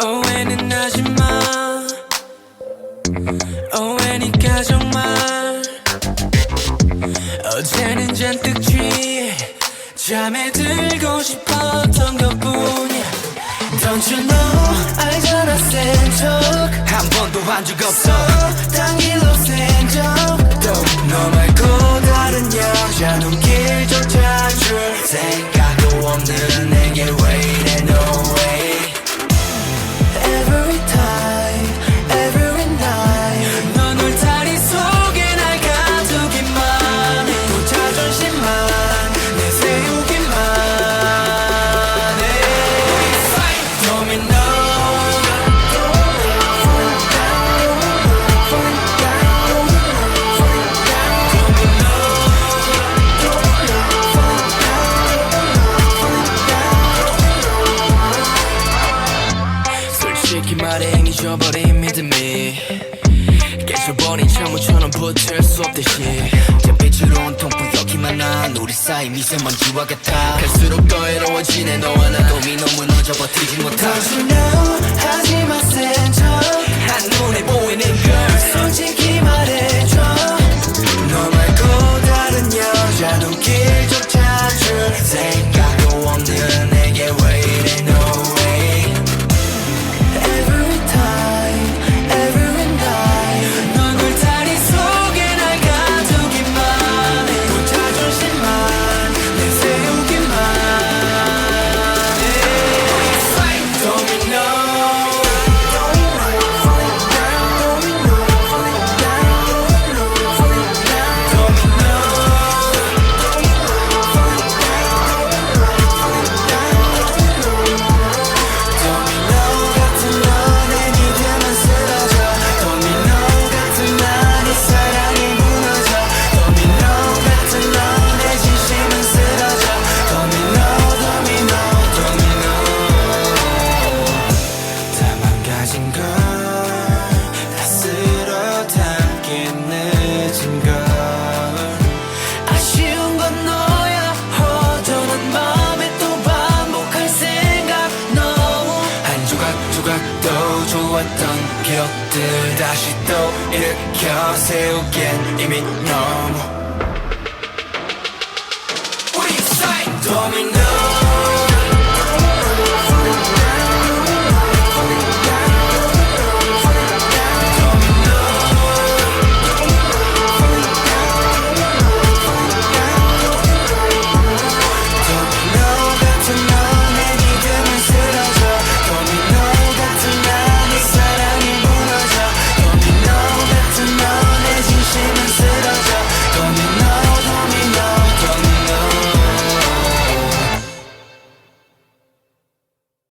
오해는 하지마 오해니까 정말 어제는 잔뜩 취해 잠에 들고 싶었던 것뿐이야 Don't you know 알잖아 센 척 한 번도 한 적 없어 딴 길로 센 적도 너 말고 다른 여자 눈길조차 줄 생각도 없는 내게 왜 이래 no way Every time, every night 넌 울타리 속에 날 가두기만 해 또 자존심만 내세우기만 해 Domino 솔직히 말해 잊어버린 믿음이 깨져버린 창문처럼 붙을 수 없듯이 햇빛으로 온통 뿌옇기만 한 우리 사이 미세먼지와 같아 갈수록 더 외로워지네 너와 나 도미노 무너져 버티지 못하 Don't you know 하지마 센 척 한눈에 보이는 girl 솔직히 말해줘 너 말고 다른 여자 눈길조차 줄 생각도 없는 내게 왜 이래 no way Every time, every night 넌 울타리 속에 날 가두기만 해 또 자존심만 내세우기만 해 Domino 좋았던 기억들 다시 또 일으켜 세우기엔 이미 너무 우리 사이 도미노